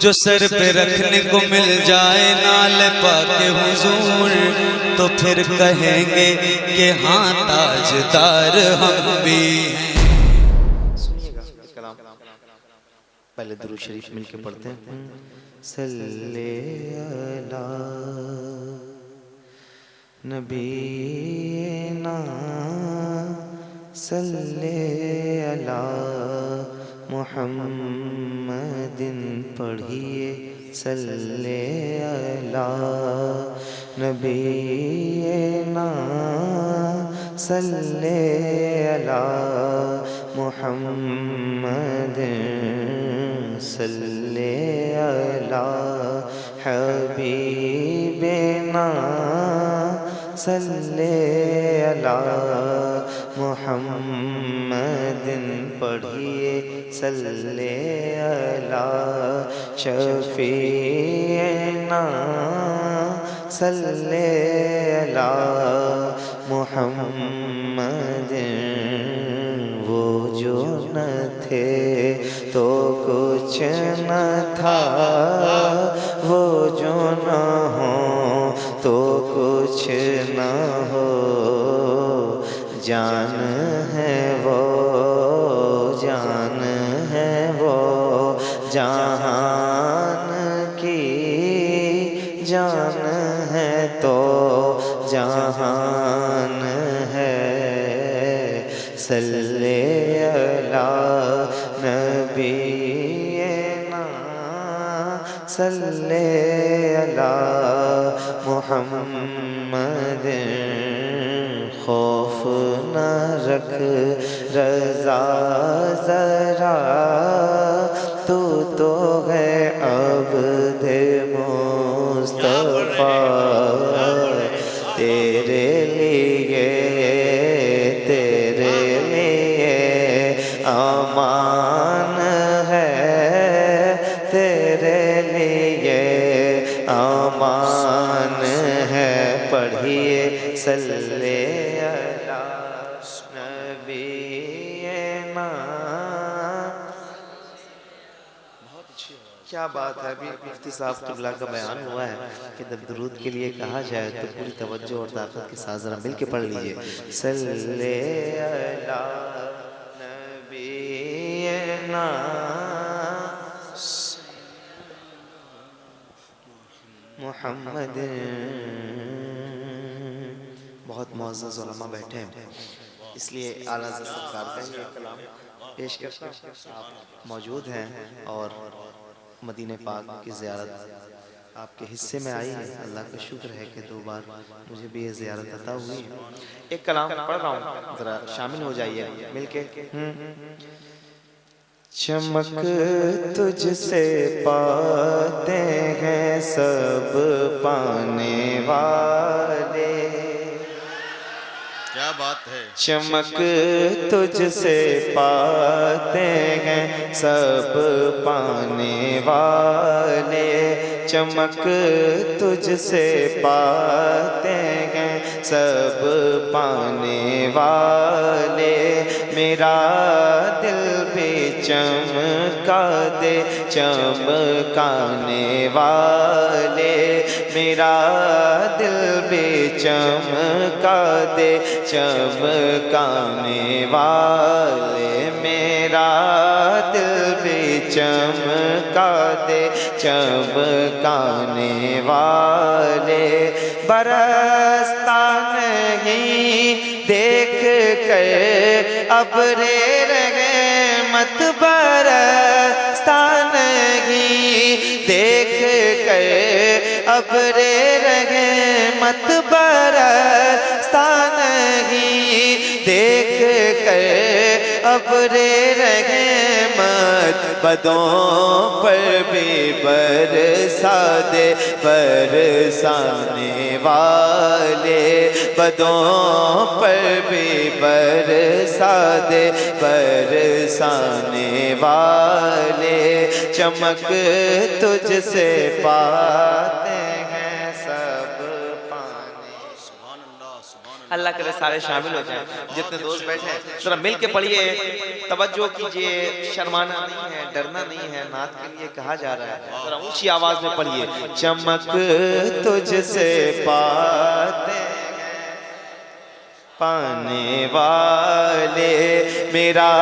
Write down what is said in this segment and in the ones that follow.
جو سر پہ رکھنے کو مل جائے نال پاک حضور تو پھر کہیں گے کہ ہاں تاجدار ہم بھی ہیں۔ سنیے گا کلام، پہلے درود شریف مل کے پڑھتے ہیں۔ صلی علی نبینا صلی علی محمد پڑھیے، صلی علی نبینا صلی علی محمد صلی علی حبیبنا صلی علی محمد پڑھیے، صلی علی شفیعنا صلی علی محمد۔ وہ جو نہ تھے تو کچھ نہ تھا، وہ جو نہ ہو تو کچھ نہ ہو، جان ہے وہ، جان ہے وہ، جہان کی جان ہے تو جہان ہے۔ صلی علی نبینا صلی علی محمد۔ خوف نہ رکھ رضا ذرا، تو ہے عبد مصطفیٰ، تیرے لیے امان ہے، تیرے لیے امان ہے۔ پڑھیے صلی علی نبینا۔ کیا بات ہے، ابھی مفتی صاحب قبلہ کا بیان ہوا ہے کہ جب درود کے لیے کہا جائے تو پوری توجہ اور طاقت کے ساتھ ذرا مل کے پڑھ لیجئے۔ صلی علی نبینا محمد۔ بہت معزز علماء بیٹھے ہیں، اس لیے اعلیٰ حضرت سرکار کا یہ کلام پیش کرتا ہوں۔ آپ موجود ہیں اور مدینہ پاک کی زیارت آپ کے حصے میں آئی ہے، اللہ کا شکر ہے کہ 2 بار مجھے بھی یہ زیارت عطا ہوئی۔ ایک کلام پڑھ رہا ہوں، ذرا شامل ہو جائیے مل کے۔ چمک تجھ سے پاتے ہیں سب پانے والے، کیا بات ہے، چمک تجھ سے پاتے ہیں سب پانے والے، چمک تجھ سے پاتے ہیں سب پانے والے۔ میرا دل بھی چمکا دے چمکانے والے، میرا دل بھی چمکا دے چمکانے والے، میرا دل بھی چمکا دے چمکانے والے۔ برستا نہیں دیکھ کر ابر رحمت، برستا نہیں دیکھ کر ابر رحمت، برستا نہیں دیکھ کر ابر رحمت، بدوں پر بھی برسا دے برسانے والے، بدوں پر بھی برسا دے برسانے والے۔ چمک تجھ سے پاتے ہیں سب پانے، اللہ کرے سارے شامل ہو جائیں، جتنے دوست بیٹھے ہیں ذرا مل کے پڑھیے، توجہ کیجئے، شرمانا نہیں ہے، ڈرنا نہیں ہے، نعت کے لیے کہا جا رہا ہے، ذرا اونچی آواز میں پڑھیے۔ چمک تجھ سے پاتے پانے والے، میرا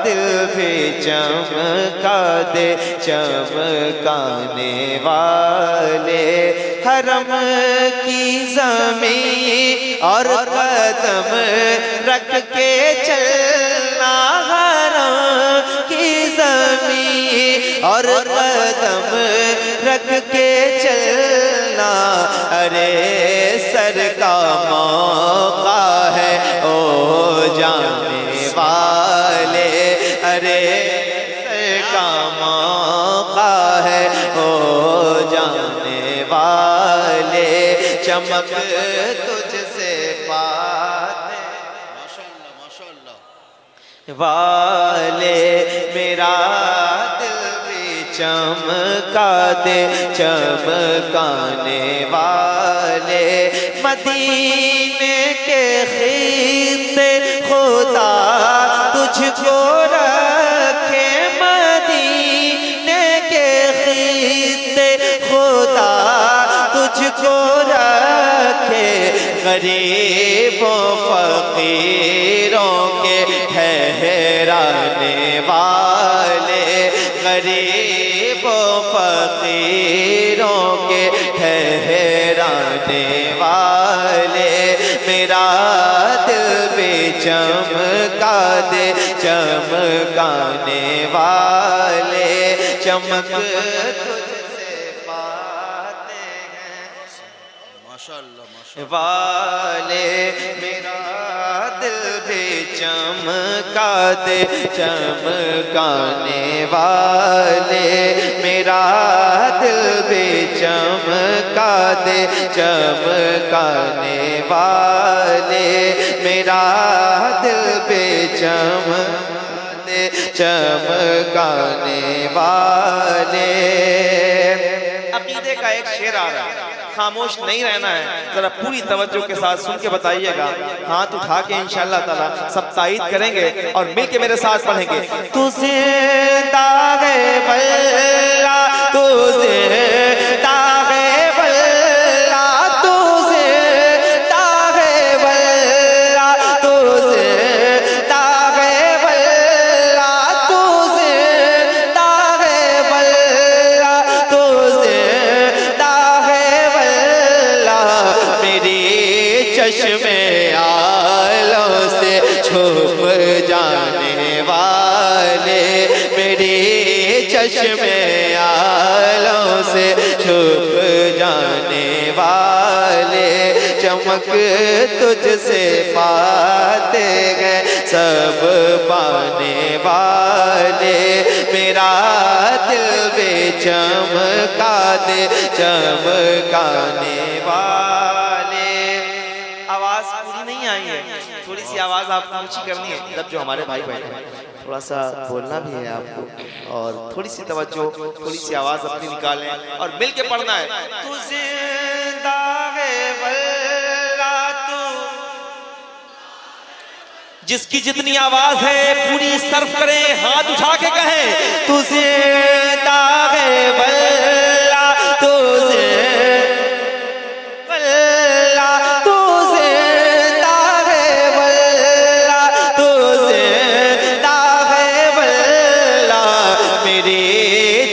دل بھی چمکا دے چمکانے والے، حرم کی زمین اور قدم رکھ کے چلنا، حرم کی زمین اور قدم رکھ کے چلنا، ارے سر کا موقع ہے او جانے والے، ارے سر کا موقع ہے او جانے والے، چمک تجھ سے پاتے والے، میرا دل بھی چمکا دے چمکانے والے، مدینے کے خطے خدا تجھ کو رکھے، مدینے کے خطے خدا تجھ کو رکھے، غریبوں فقیروں کے ٹھہرانے والے، غریبوں فقیروں کے ٹھہرانے والے، میرا دل بھی چمکا دے چمکانے والے، چمک تجھ سے پاتے ہیں والے، میرا دل بھی چمکا دے چمکانے والے، میرا دل بھی چمکا دے چمکانے والے، میرا دل بھی چمکا دے چمکانے والے۔ عقیدے کا ایک شعر آ رہا ہے، خاموش نہیں رہنا ہے، ذرا پوری توجہ کے ساتھ سن کے بتائیے گا، ہاتھ اٹھا کے انشاءاللہ تعالیٰ سب تائید کریں گے اور مل کے میرے ساتھ پڑھیں گے۔ تو زندہ ہے واللہ، تو زندہ ہے واللہ، تو زندہ ہے واللہ، تو زندہ ہے واللہ، تو زندہ ہے واللہ، تو زندہ ہے واللہ، میری چشم آلوں سے چھپ جانے والے، میری چشم آلوں سے چھپ جانے والے، چمک تجھ سے پاتے ہیں سب پانے والے، میرا دل بھی چمکا دے چمکانے والے۔ آواز پوری نہیں آئی ہے، تھوڑی سی آواز آپ کو اونچی کرنی ہے، جب جو ہمارے بھائی بیٹھے ہیں تھوڑا سا بولنا بھی ہے آپ کو، اور تھوڑی سی توجہ تھوڑی سی آواز اپنی نکالیں اور مل کے پڑھنا ہے۔ تو زندہ ہے واللہ، تو جس کی جتنی آواز ہے پوری صرف کریں، ہاتھ اٹھا کے کہیں تو زندہ ہے واللہ، تو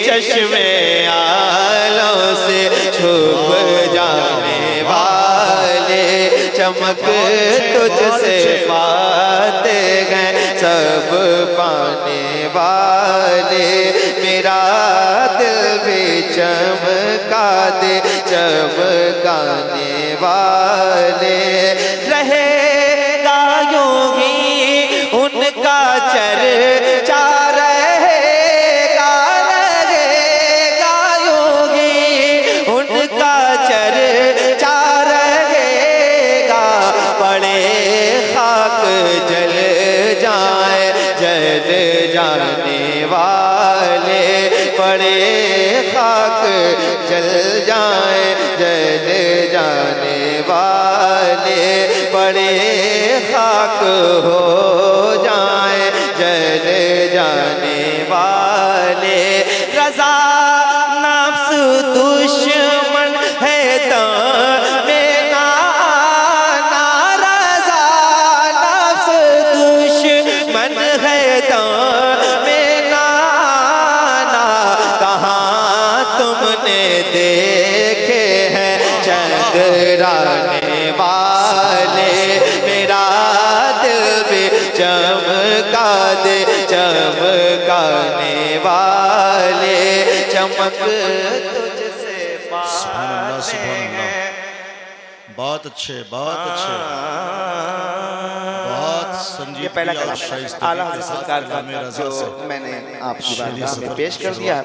چشم آلوں سے چھپ جانے والے، چمک تجھ سے پاتے ہیں سب پانے والے، میرا دل بھی چمکا دے چمکانے والے، رہے گا یوں ہی ان کا چرچا، جانے والے پڑے خاک جل جائیں جل جانے والے، والے بڑے خاک ہو جائیں جل جانے والے رضا نفس دشمن ہے دم نانا رضا نفس دشمن ہے دم نانا کہاں تم نے دیکھے ہیں چندرانے والے میرا دل بھی چمکا دے چمکانے والے چمک تجھ سے پاتے ہیں بہت اچھے بہت اچھے بہت یہ سنجیدگی پہلا اور کلام شائستگی اعلیٰ کے ساتھ سرکار کا کلام رضا جو سے میں نے آپ کی بارگاہ میں پیش کر دیا